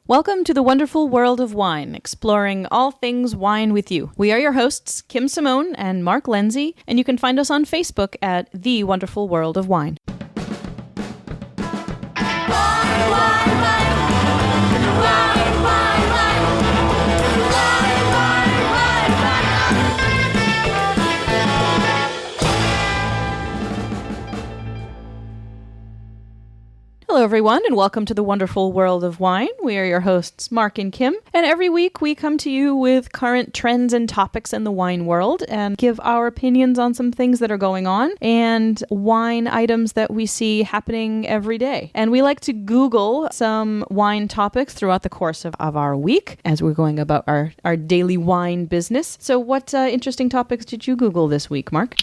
Welcome to the wonderful world of wine, exploring all things wine with you. We are your hosts, Kim Simone and Mark Lindsay, and you can find us on Facebook at The Wonderful World of Wine. Hello, everyone, and welcome to the wonderful world of wine. We are your hosts, Mark and Kim, and every week we come to you with current trends and topics in the wine world and give our opinions on some things that are going on and wine items that we see happening every day. And we like to Google some wine topics throughout the course of our week as we're going about our daily wine business. So what interesting topics did you Google this week, Mark?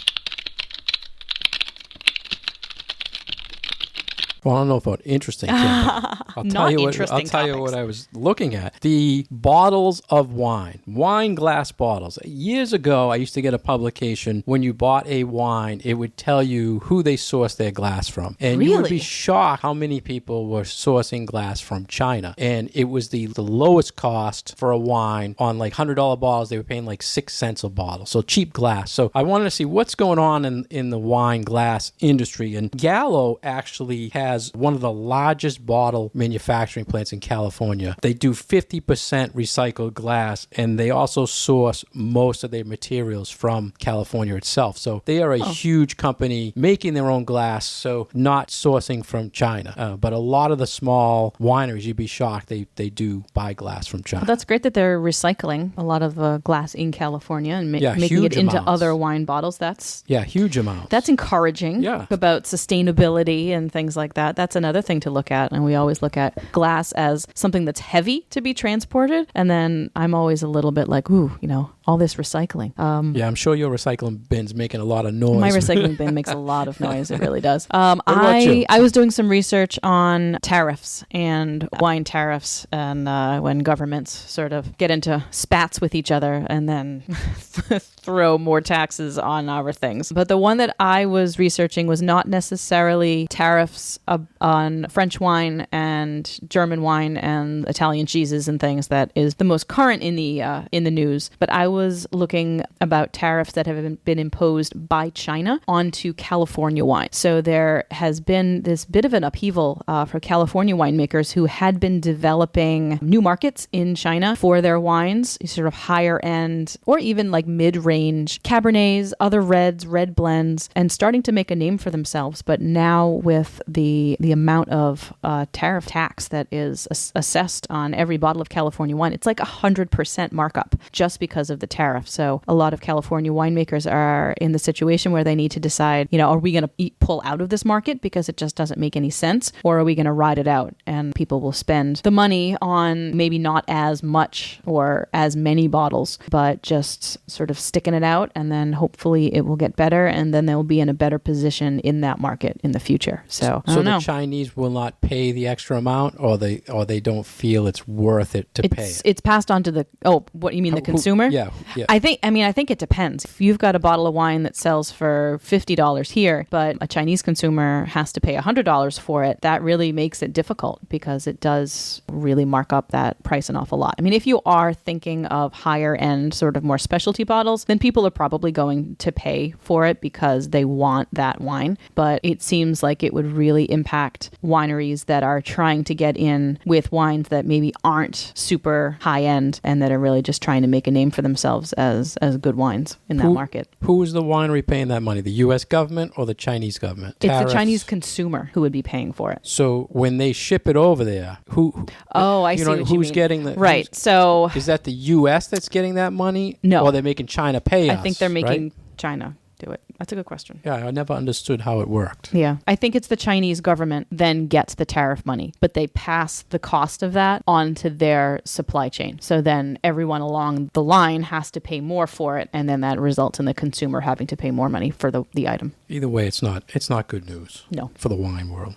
Well, I don't know about interesting. I'll tell you what I was looking at. The bottles of wine, wine glass bottles. Years ago, I used to get a publication. When you bought a wine, it would tell you who they sourced their glass from. And Really? You would be shocked how many people were sourcing glass from China. And it was the lowest cost for a wine on like $100 bottles. They were paying like 6 cents a bottle. So cheap glass. So I wanted to see what's going on in the wine glass industry. And Gallo actually has one of the largest bottle manufacturing plants in California. They do 50% recycled glass, and they also source most of their materials from California itself. So they are a huge company making their own glass, so not sourcing from China. But a lot of the small wineries, you'd be shocked, they do buy glass from China. Well, that's great that they're recycling a lot of glass in California and making it into amounts. Other wine bottles. Huge amounts. That's encouraging about sustainability and things like that. That's another thing to look at. And we always look at glass as something that's heavy to be transported. And then I'm always a little bit like, all this recycling. I'm sure your recycling bin's making a lot of noise. My recycling bin makes a lot of noise. It really does. What about you? I was doing some research on tariffs and wine tariffs and when governments sort of get into spats with each other and then throw more taxes on our things. But the one that I was researching was not necessarily tariffs on French wine and German wine and Italian cheeses and things that is the most current in the news. But I was looking about tariffs that have been imposed by China onto California wine. So there has been this bit of an upheaval for California winemakers who had been developing new markets in China for their wines, sort of higher end or even like mid-range Cabernets, other reds, red blends, and starting to make a name for themselves. But now with the amount of tariff tax that is assessed on every bottle of California wine, it's like 100% markup just because of the tariff. So a lot of California winemakers are in the situation where they need to decide, are we going to pull out of this market because it just doesn't make any sense, or are we going to ride it out? And people will spend the money on maybe not as much or as many bottles, but just sort of sticking it out, and then hopefully it will get better, and then they'll be in a better position in that market in the future. So I don't know. The Chinese will not pay the extra amount, or they don't feel it's worth it to pay it. It's passed on to the what you mean, the consumer? Yeah. I think it depends. If you've got a bottle of wine that sells for $50 here, but a Chinese consumer has to pay $100 for it, that really makes it difficult because it does really mark up that price an awful lot. I mean, if you are thinking of higher end, sort of more specialty bottles, then people are probably going to pay for it because they want that wine. But it seems like it would really impact wineries that are trying to get in with wines that maybe aren't super high end and that are really just trying to make a name for themselves as good wines in that market. Who is the winery paying that money? The U.S. government or the Chinese government? It's the Chinese consumer who would be paying for it. So when they ship it over there, I see what you who's mean. getting the right? So is that the U.S. that's getting that money? No, or they're making China pay us? I think they're making China do it. That's a good question. Yeah, I never understood how it worked. Yeah, I think it's the Chinese government then gets the tariff money, but they pass the cost of that onto their supply chain. So then everyone along the line has to pay more for it, and then that results in the consumer having to pay more money for the item. Either way, it's not good news. No. For the wine world.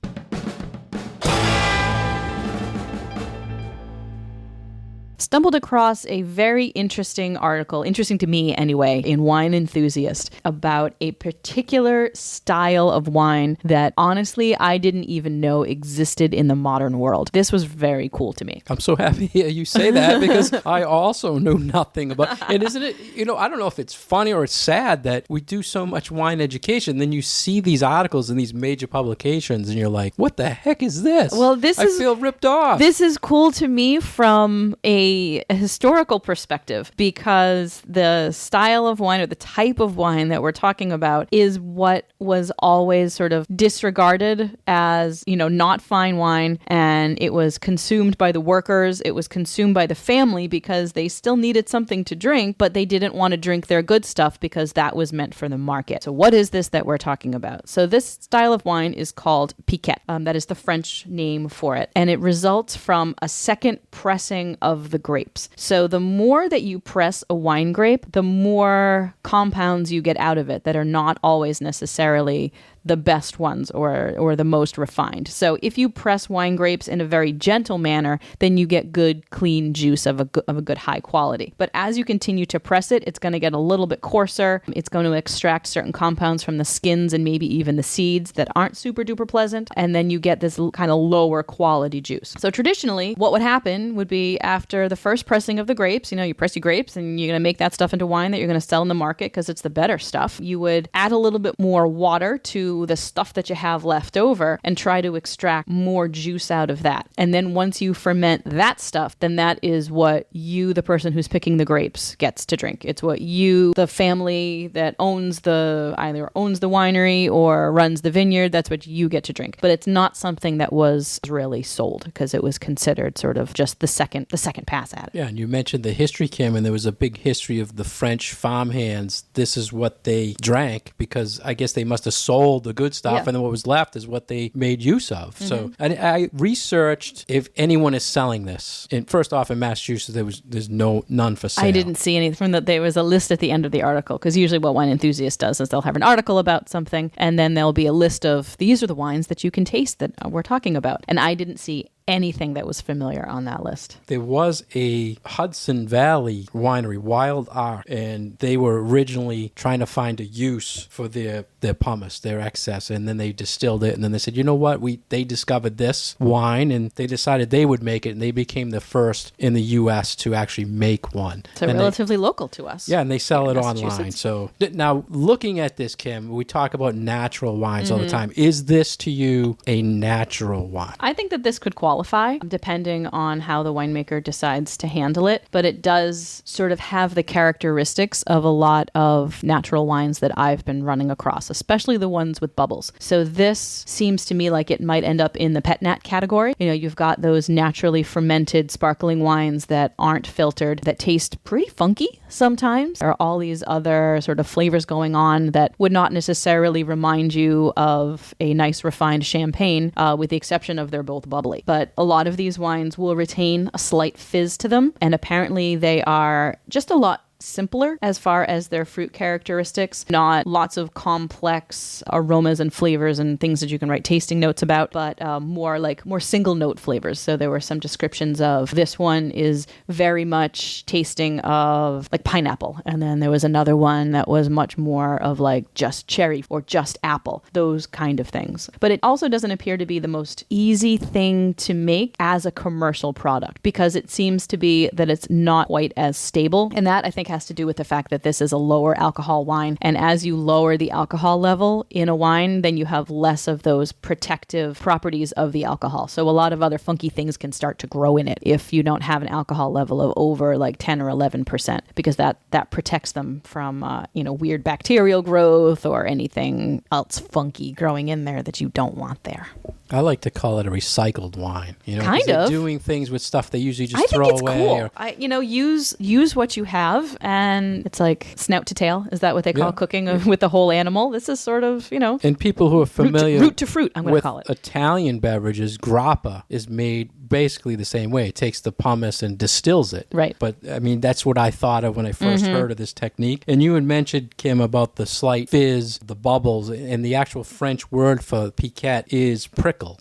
stumbled across a very interesting article, interesting to me anyway, in Wine Enthusiast about a particular style of wine that honestly I didn't even know existed in the modern world. This was very cool to me. I'm so happy to hear you say that because I also knew nothing about. And isn't it, I don't know if it's funny or it's sad that we do so much wine education, then you see these articles in these major publications and you're like, what the heck is this? Well, I feel ripped off. This is cool to me from a historical perspective because the style of wine or the type of wine that we're talking about is what was always sort of disregarded as, not fine wine, and it was consumed by the workers, it was consumed by the family because they still needed something to drink, but they didn't want to drink their good stuff because that was meant for the market. So what is this that we're talking about? So this style of wine is called Piquette. That is the French name for it. And it results from a second pressing of the grapes. So the more that you press a wine grape, the more compounds you get out of it that are not always necessarily the best ones or the most refined. So if you press wine grapes in a very gentle manner, then you get good, clean juice of a good high quality. But as you continue to press it, it's going to get a little bit coarser. It's going to extract certain compounds from the skins and maybe even the seeds that aren't super duper pleasant. And then you get this kind of lower quality juice. So traditionally, what would happen would be after the first pressing of the grapes, you press your grapes and you're going to make that stuff into wine that you're going to sell in the market because it's the better stuff. You would add a little bit more water to the stuff that you have left over and try to extract more juice out of that. And then once you ferment that stuff, then that is what you, the person who's picking the grapes, gets to drink. It's what you, the family that either owns the winery or runs the vineyard, that's what you get to drink. But it's not something that was really sold because it was considered sort of just the second pass at it. Yeah, and you mentioned the history, Kim, and there was a big history of the French farmhands. This is what they drank because I guess they must have sold the good stuff, and then what was left is what they made use of. Mm-hmm. So I researched if anyone is selling this. And first off, in Massachusetts, there's none for sale. I didn't see anything. There was a list at the end of the article because usually what Wine Enthusiast does is they'll have an article about something, and then there'll be a list of these are the wines that you can taste that we're talking about. And I didn't see anything that was familiar on that list. There was a Hudson Valley winery, Wild Art, and they were originally trying to find a use for their pumice, their excess, and then they distilled it, and then they said, you know what, they discovered this wine, and they decided they would make it, and they became the first in the U.S. to actually make one. So relatively local to us. Yeah, and they sell it online. So now, looking at this, Kim, we talk about natural wines all the time. Is this to you a natural wine? I think that this could qualify depending on how the winemaker decides to handle it, but it does sort of have the characteristics of a lot of natural wines that I've been running across, especially the ones with bubbles. So this seems to me like it might end up in the pet nat category. You've got those naturally fermented sparkling wines that aren't filtered, that taste pretty funky sometimes. There are all these other sort of flavors going on that would not necessarily remind you of a nice refined champagne, with the exception of they're both bubbly. But a lot of these wines will retain a slight fizz to them, and apparently they are just a lot simpler as far as their fruit characteristics, not lots of complex aromas and flavors and things that you can write tasting notes about, but more single note flavors. So there were some descriptions of this one is very much tasting of like pineapple, and then there was another one that was much more of like just cherry or just apple, those kind of things. But it also doesn't appear to be the most easy thing to make as a commercial product because it seems to be that it's not quite as stable, and that I think has to do with the fact that this is a lower alcohol wine. And as you lower the alcohol level in a wine, then you have less of those protective properties of the alcohol. So a lot of other funky things can start to grow in it if you don't have an alcohol level of over like 10 or 11%, because that protects them from, weird bacterial growth or anything else funky growing in there that you don't want there. I like to call it a recycled wine. Kind of doing things with stuff they usually just throw away. I think it's cool. Use what you have, and it's like snout to tail. Is that what they call cooking with the whole animal? This is sort of And people who are familiar root to fruit, I'm going to call it. Italian beverages, grappa is made basically the same way. It takes the pumice and distills it. Right. But, I mean, that's what I thought of when I first heard of this technique. And you had mentioned, Kim, about the slight fizz, the bubbles, and the actual French word for piquette is prickle.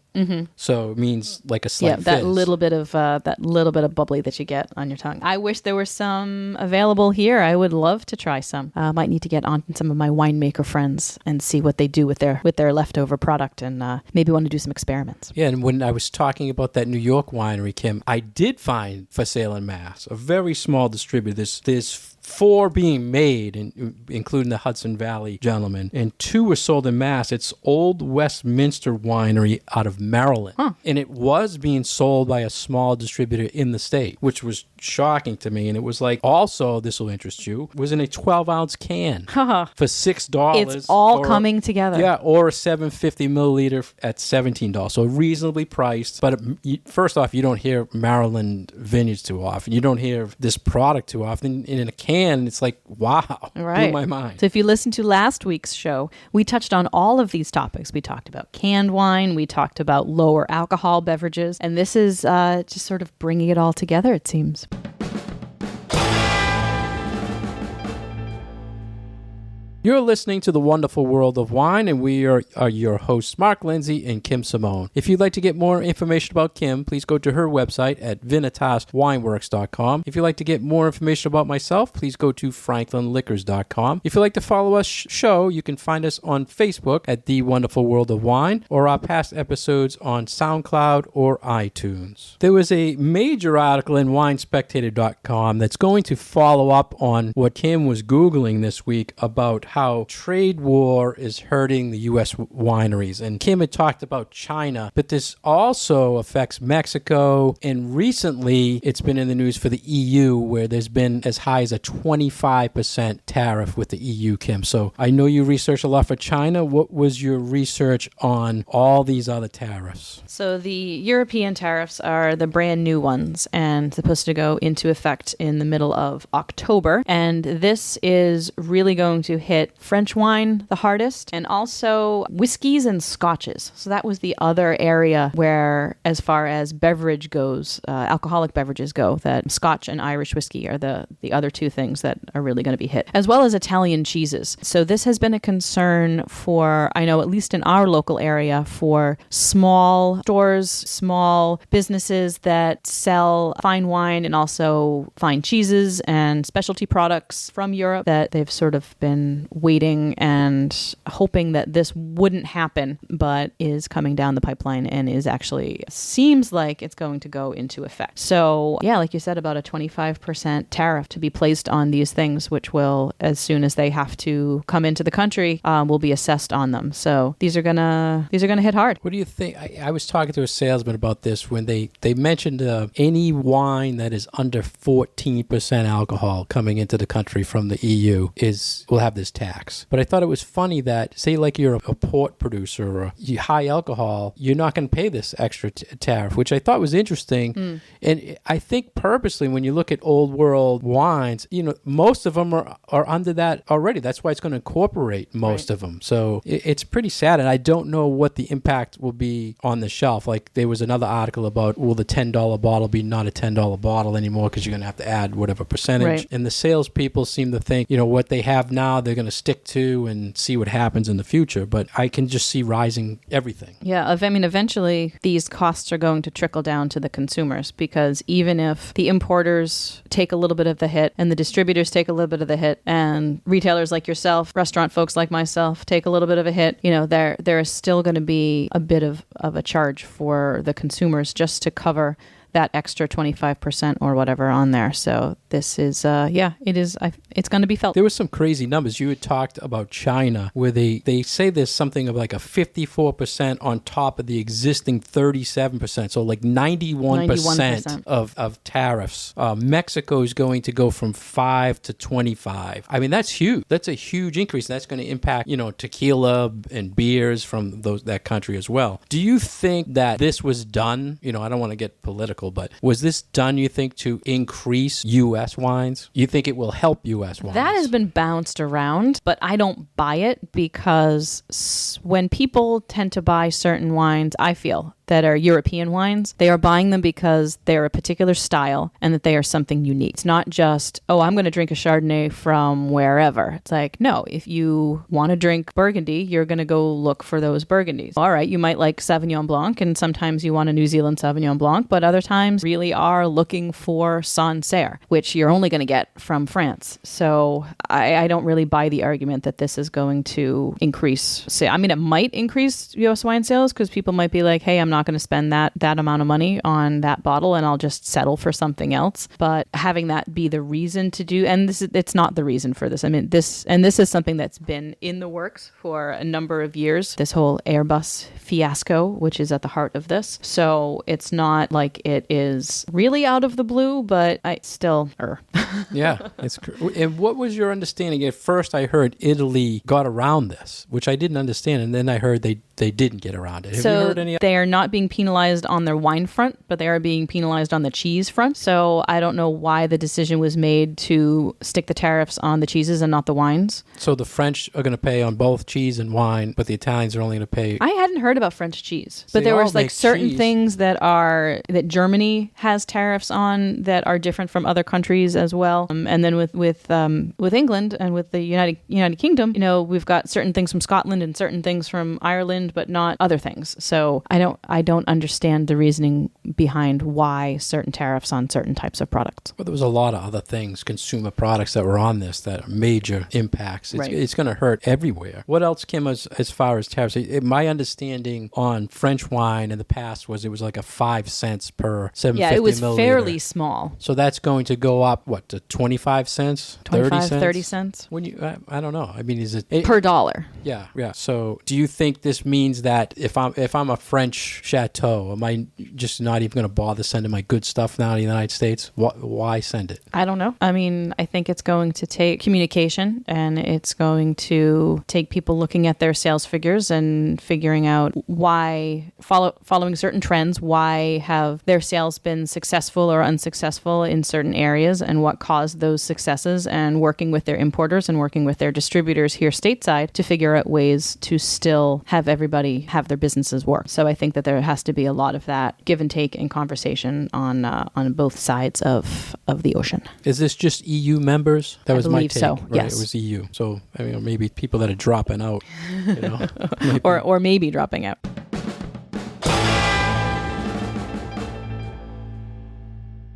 So it means like a slight fizz. that little bit of bubbly that you get on your tongue. I wish there were some available here. I would love to try some. Might need to get on some of my winemaker friends and see what they do with their leftover product, and maybe want to do some experiments. Yeah, and when I was talking about that New York winery, Kim, I did find for sale in Mass a very small distributor. There's 4 being made, including the Hudson Valley gentleman, and 2 were sold in Mass. It's Old Westminster Winery out of Maryland. And it was being sold by a small distributor in the state, which was shocking to me. And it was like, also, this will interest you, was in a 12-ounce can for $6. It's all coming together. Yeah, or a 750 milliliter at $17. So reasonably priced. But first off, you don't hear Maryland vineyards too often. You don't hear this product too often. In a can, it's like, wow, blew my mind. So if you listen to last week's show, we touched on all of these topics. We talked about canned wine. We talked about lower alcohol beverages. And this is just sort of bringing it all together, it seems. You're listening to The Wonderful World of Wine, and we are your hosts, Mark Lindsay and Kim Simone. If you'd like to get more information about Kim, please go to her website at vinitaswineworks.com. If you'd like to get more information about myself, please go to franklinliquors.com. If you'd like to follow us show, you can find us on Facebook at The Wonderful World of Wine, or our past episodes on SoundCloud or iTunes. There was a major article in winespectator.com that's going to follow up on what Kim was Googling this week about how trade war is hurting the U.S. wineries. And Kim had talked about China, but this also affects Mexico. And recently, it's been in the news for the EU, where there's been as high as a 25% tariff with the EU, Kim. So I know you researched a lot for China. What was your research on all these other tariffs? So the European tariffs are the brand new ones and supposed to go into effect in the middle of October. And this is really going to hit French wine the hardest, and also whiskeys and scotches. So that was the other area where, as far as beverage goes, alcoholic beverages go, that Scotch and Irish whiskey are the other 2 things that are really going to be hit, as well as Italian cheeses. So this has been a concern for, I know, at least in our local area, for small stores, small businesses that sell fine wine and also fine cheeses and specialty products from Europe, that they've sort of been waiting and hoping that this wouldn't happen, but is coming down the pipeline and is actually, seems like it's going to go into effect. So yeah, like you said, about a 25% tariff to be placed on these things, which will, as soon as they have to come into the country, will be assessed on them. So these are gonna hit hard. What do you think? I was talking to a salesman about this when they mentioned any wine that is under 14% alcohol coming into the country from the EU will have this tax. But I thought it was funny that, say like you're a port producer or high alcohol, you're not going to pay this extra tariff, which I thought was interesting. And I think purposely, when you look at old world wines, most of them are under that already. That's why it's going to incorporate most of them. So it's pretty sad. And I don't know what the impact will be on the shelf. Like there was another article about, will the $10 bottle be not a $10 bottle anymore because you're going to have to add whatever percentage. Right. And the salespeople seem to think, what they have now, they're going to stick to and see what happens in the future. But I can just see rising everything. Yeah, eventually these costs are going to trickle down to the consumers, because even if the importers take a little bit of the hit and the distributors take a little bit of the hit and retailers like yourself, restaurant folks like myself take a little bit of a hit, there is still going to be a bit of a charge for the consumers just to cover that extra 25% or whatever on there. So this is, it is. It's going to be felt. There was some crazy numbers. You had talked about China, where they say there's something of like a 54% on top of the existing 37%. So like 91% of tariffs. Mexico is going to go from 5 to 25. I mean, that's huge. That's a huge increase. That's going to impact, tequila and beers from that country as well. Do you think that this was done? I don't want to get political, but was this done, you think, to increase U.S. wines? You think it will help U.S. wines? That has been bounced around, but I don't buy it, because when people tend to buy certain wines, I feel that are European wines, they are buying them because they're a particular style and that they are something unique. It's not just, oh, I'm going to drink a Chardonnay from wherever. It's like, no, if you want to drink Burgundy, you're going to go look for those Burgundies. All right, you might like Sauvignon Blanc, and sometimes you want a New Zealand Sauvignon Blanc, but other times really are looking for Sancerre, which you're only going to get from France. So I don't really buy the argument that this is going to increase. I mean, it might increase U.S. wine sales because people might be like, hey, I'm not going to spend that amount of money on that bottle and I'll just settle for something else. But having that be the reason to do, and it's not the reason for this. I mean, this is something that's been in the works for a number of years, this whole Airbus fiasco, which is at the heart of this. So it's not like it is really out of the blue, but I still... Yeah. And what was your understanding? At first I heard Italy got around this, which I didn't understand, and then I heard they didn't get around it. Have you heard any? They are not being penalized on their wine front, but they are being penalized on the cheese front. So I don't know why the decision was made to stick the tariffs on the cheeses and not the wines. So the French are going to pay on both cheese and wine, but the Italians are only going to pay... I hadn't heard about French cheese, but there was like certain things that Germany has tariffs on that are different from other countries as well. And then with England and with the United Kingdom, we've got certain things from Scotland and certain things from Ireland, but not other things. So I don't understand the reasoning behind why certain tariffs on certain types of products. Well, there was a lot of other things, consumer products that were on this that are major impacts. It's going to hurt everywhere. What else, Kim, as far as tariffs? My understanding on French wine in the past was it was like a 5 cents per 750 milliliter. Yeah, it was fairly small. So that's going to go up, to 25 cents? 30 cents? I don't know. I mean, is it... Per dollar. Yeah. So do you think this means that if I'm a French chateau, am I just not even going to bother sending my good stuff now to the United States? Why send it? I don't know. I mean, I think it's going to take communication, and it's going to take people looking at their sales figures and figuring out why, following certain trends, why have their sales been successful or unsuccessful in certain areas, and what caused those successes, and working with their importers and working with their distributors here stateside to figure out ways to still have everybody have their businesses work. So I think that there has to be a lot of that give and take and conversation on both sides of the ocean. Is this just EU members? That was my take. So, right? yes. It was EU. So I mean, maybe people that are dropping out, or maybe dropping out.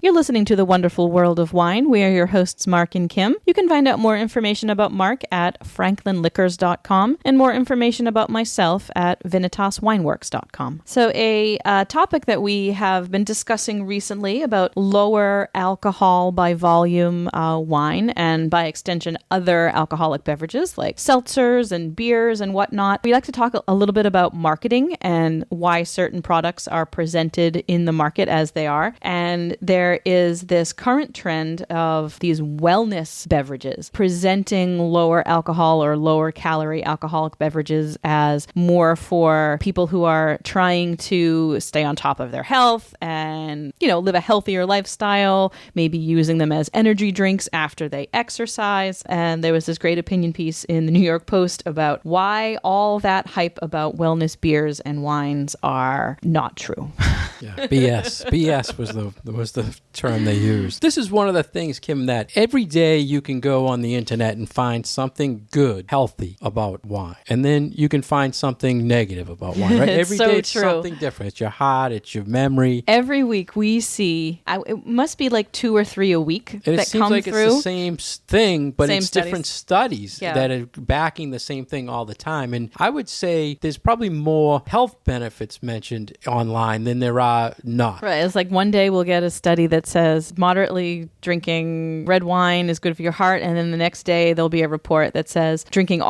You're listening to The Wonderful World of Wine. We are your hosts, Mark and Kim. You can find out more information about Mark at franklinliquors.com and more information about myself at vinitaswineworks.com. So a topic that we have been discussing recently about lower alcohol by volume wine, and by extension other alcoholic beverages like seltzers and beers and whatnot. We like to talk a little bit about marketing and why certain products are presented in the market as they are. And there is this current trend of these wellness beverages presenting lower alcohol or lower calorie alcoholic beverages as more for people who are trying to stay on top of their health and, live a healthier lifestyle, maybe using them as energy drinks after they exercise. And there was this great opinion piece in the New York Post about why all that hype about wellness beers and wines are not true. Yeah, BS. BS was the term they used. This is one of the things, Kim, that every day you can go on the internet and find something good, healthy about wine. And then you can find something negative about wine, right? Every day it's something different. It's your heart, it's your memory. Every week we see, it must be like 2 or 3 a week and that it seems come like through. It's the same thing, but Same it's studies. Different studies that are backing the same thing all the time. And I would say there's probably more health benefits mentioned online than there are not. Right. It's like one day we'll get a study that says moderately drinking red wine is good for your heart. And then the next day there'll be a report that says drinking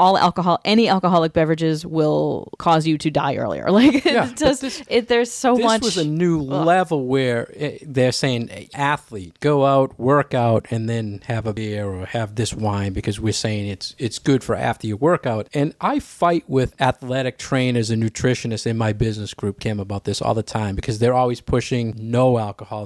any alcoholic beverages will cause you to die earlier. Like there's so much. This was a new level where they're saying, athlete, go out, work out, and then have a beer or have this wine because we're saying it's good for after your workout. And I fight with athletic trainers and nutritionists in my business group, Kim, about this all the time because they're always pushing no alcohol.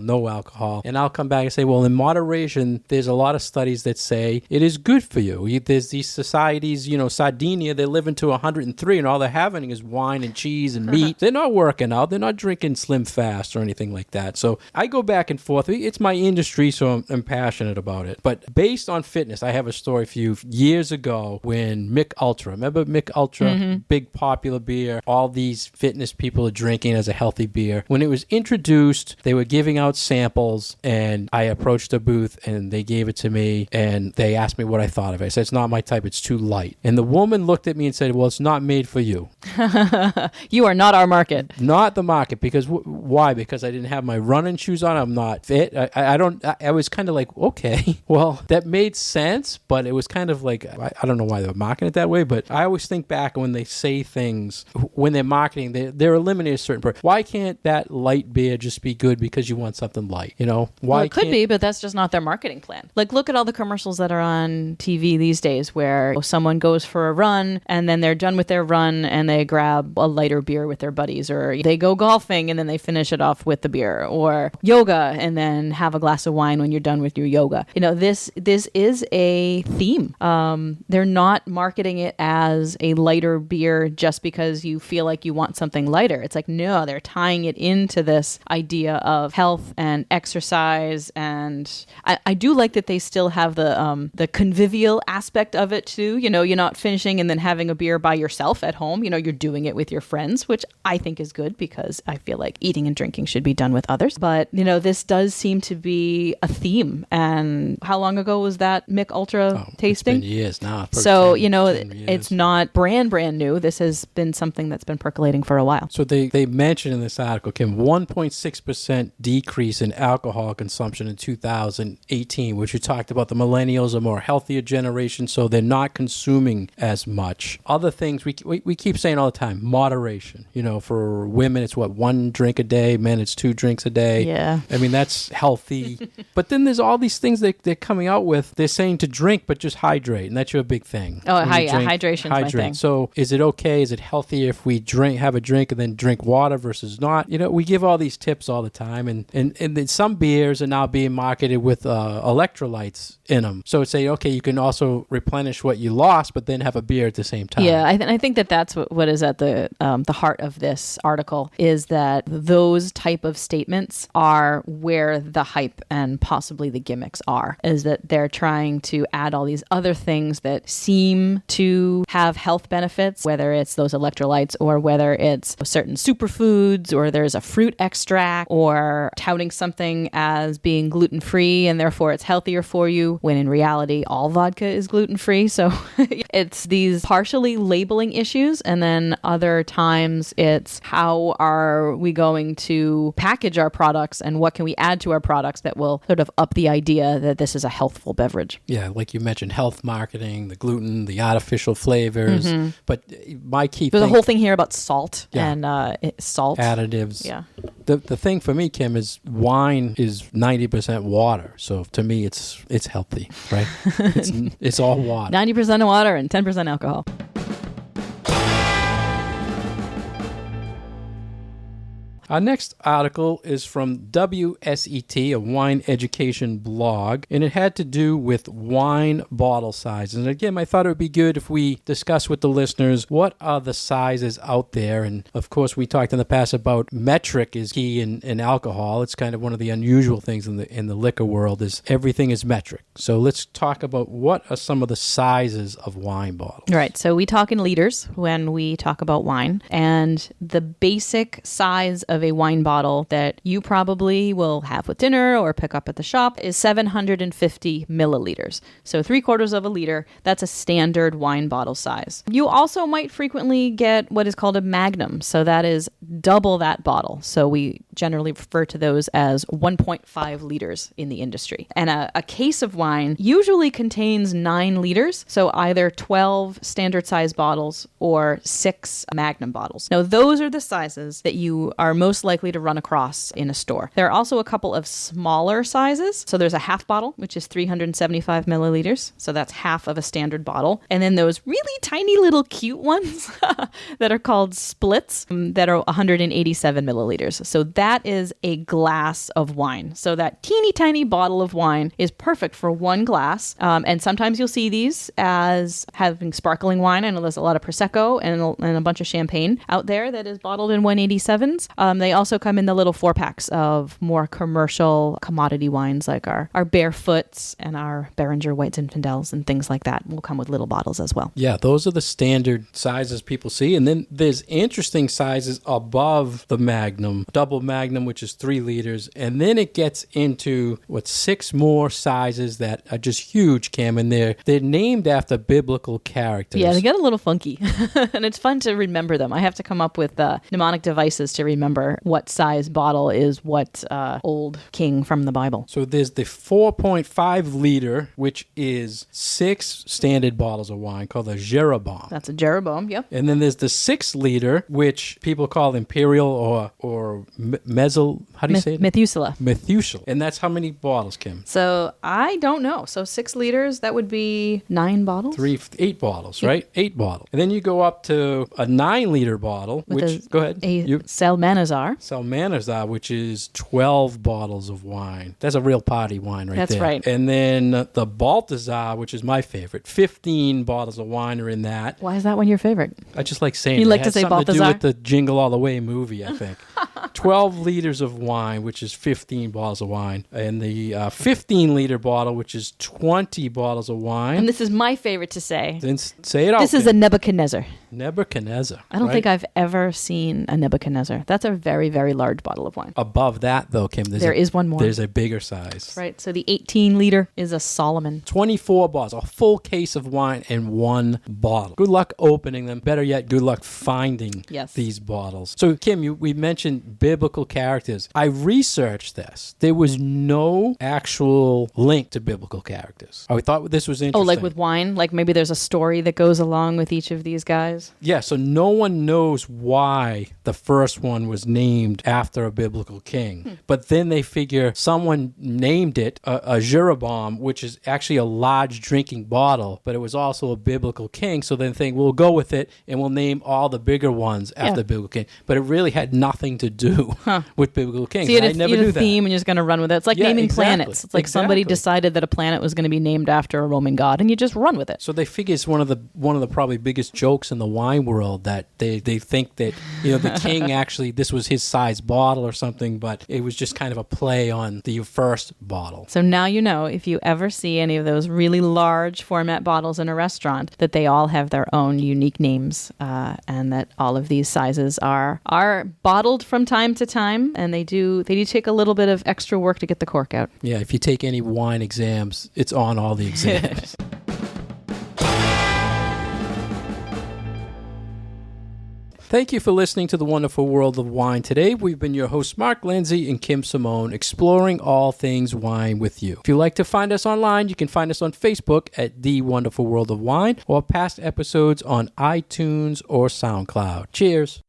alcohol. And I'll come back and say, well, in moderation, there's a lot of studies that say it is good for you. There's these societies, Sardinia, they're living to 103 and all they're having is wine and cheese and meat. They're not working out. They're not drinking Slim Fast or anything like that. So I go back and forth. It's my industry, so I'm passionate about it. But based on fitness, I have a story for you. Years ago when Mick Ultra, remember Mick Ultra? Big popular beer. All these fitness people are drinking as a healthy beer. When it was introduced, they were giving out samples and I approached the booth and they gave it to me and they asked me what I thought of it. I said, it's not my type. It's too light. And the woman looked at me and said, well, it's not made for you. You are not our market. Not the market. Because why? Because I didn't have my running shoes on. I'm not fit. I was kind of like, okay, well, that made sense, but it was kind of like, I don't know why they were marketing it that way, but I always think back when they say things, when they're marketing, they're eliminating a certain part. Why can't that light beer just be good because you want something light? Why? Well, it could be, but that's just not their marketing plan. Like, look at all the commercials that are on TV these days where someone goes for a run and then they're done with their run and they grab a lighter beer with their buddies, or they go golfing and then they finish it off with the beer, or yoga and then have a glass of wine when you're done with your yoga. This is a theme. They're not marketing it as a lighter beer just because you feel like you want something lighter. It's like, no, they're tying it into this idea of health and exercise. And I do like that they still have the convivial aspect of it too. You're not finishing and then having a beer by yourself at home. You're doing it with your friends, which I think is good because I feel like eating and drinking should be done with others. But, this does seem to be a theme. And how long ago was that Mick Ultra tasting? It's been years now. So, it's not brand new. This has been something that's been percolating for a while. So they mentioned in this article, Kim, 1.6% decrease in alcohol consumption in 2018, which you talked about. The millennials are more healthier generation, so they're not consuming as much. Other things, we keep saying all the time, moderation. For women, it's one drink a day. Men, it's 2 drinks a day. Yeah. I mean, that's healthy. But then there's all these things that they're coming out with. They're saying to drink, but just hydrate, and that's your big thing. Oh, hydration's my thing. So is it okay? Is it healthy if we have a drink and then drink water versus not? We give all these tips all the time, and some beers are now being marketed with electrolytes in them. So it's say, okay, you can also replenish what you lost, but then have a beer at the same time. Yeah, I think that's what is at the heart of this article, is that those type of statements are where the hype and possibly the gimmicks are, is that they're trying to add all these other things that seem to have health benefits, whether it's those electrolytes or whether it's certain superfoods or there's a fruit extract, or touting something as being gluten-free and therefore it's healthier for you, when in reality all vodka is gluten-free. So it's these partially labeling issues, and then other times it's how are we going to package our products and what can we add to our products that will sort of up the idea that this is a healthful beverage. Yeah, like you mentioned, health marketing, the gluten, the artificial flavors. But my key There's thing... a whole thing here about salt and salt. Additives. Yeah. The thing for me, Kim, is wine is 90% water. So to me, it's healthy, right? It's all water. 90% of water and 10% alcohol. Our next article is from WSET, a wine education blog, and it had to do with wine bottle sizes. And again, I thought it would be good if we discuss with the listeners what are the sizes out there. And of course, we talked in the past about metric is key in alcohol. It's kind of one of the unusual things in the liquor world is everything is metric. So let's talk about what are some of the sizes of wine bottles. Right. So we talk in liters when we talk about wine, and the basic size of a wine bottle that you probably will have with dinner or pick up at the shop is 750 milliliters. So 3/4 of a liter, that's a standard wine bottle size. You also might frequently get what is called a magnum. So that is double that bottle. So we generally refer to those as 1.5 liters in the industry. And a case of wine usually contains 9 liters. So either 12 standard size bottles or 6 magnum bottles. Now those are the sizes that you are most most likely to run across in a store. There are also a couple of smaller sizes. So there's a half bottle, which is 375 milliliters. So that's half of a standard bottle. And then those really tiny little cute ones that are called splits that are 187 milliliters. So that is a glass of wine. So that teeny tiny bottle of wine is perfect for one glass. And sometimes you'll see these as having sparkling wine. I know there's a lot of Prosecco and a bunch of champagne out there that is bottled in 187s. They also come in the little 4-packs of more commercial commodity wines like our Barefoots and our Beringer White Zinfandels and things like that will come with little bottles as well. Yeah, those are the standard sizes people see. And then there's interesting sizes above the Magnum, double Magnum, which is 3 liters. And then it gets into 6 more sizes that are just huge, Kim, and they're named after biblical characters. Yeah, they get a little funky. And it's fun to remember them. I have to come up with mnemonic devices to remember what size bottle is what old king from the Bible. So there's the 4.5 liter, which is 6 standard bottles of wine called a Jeroboam. That's a Jeroboam, yep. And then there's the 6 liter, which people call imperial or meso. How do you say it? Methuselah. Methuselah. And that's how many bottles, Kim? So I don't know. So 6 liters, that would be 9 bottles? 8 bottles, right? 8 bottles. And then you go up to a 9-liter bottle, go ahead. Salmanazar, which is 12 bottles of wine. That's a real party wine right there. That's right. And then the Balthazar, which is my favorite. 15 bottles of wine are in that. Why is that one your favorite? I just like saying you it. like It to has say something Balthazar? to do with the Jingle All the Way movie, I think. 12 liters of wine, which is 15 bottles of wine. And the 15-liter bottle, which is 20 bottles of wine. And this is my favorite to say. Then say it out. This is a Nebuchadnezzar. Nebuchadnezzar. I don't think I've ever seen a Nebuchadnezzar. That's a very, very large bottle of wine. Above that, though, Kim, there is one more. There's a bigger size. Right. So the 18-liter is a Solomon. 24 bottles, a full case of wine in one bottle. Good luck opening them. Better yet, good luck finding these bottles. So, Kim, we mentioned biblical characters. I researched this. There was no actual link to biblical characters. I thought this was interesting. Oh, like with wine? Like maybe there's a story that goes along with each of these guys? Yeah, so no one knows why the first one was named after a biblical king. But then they figure someone named it a Jeroboam, which is actually a large drinking bottle, but it was also a biblical king. So then think, we'll go with it and we'll name all the bigger ones after the biblical king. But it really had nothing to do with biblical kings. So I never knew that. Theme and you're just going to run with it. It's like naming planets. It's like somebody decided that a planet was going to be named after a Roman god and you just run with it. So they figure it's one of the probably biggest jokes in the wine world that they think that the king actually this was his size bottle or something, but it was just kind of a play on the first bottle. So now you know if you ever see any of those really large format bottles in a restaurant that they all have their own unique names and that all of these sizes are bottled from time to time and they do take a little bit of extra work to get the cork out. Yeah, if you take any wine exams, it's on all the exams. Thank you for listening to The Wonderful World of Wine today. We've been your hosts, Mark Lindsay and Kim Simone, exploring all things wine with you. If you'd like to find us online, you can find us on Facebook at The Wonderful World of Wine or past episodes on iTunes or SoundCloud. Cheers.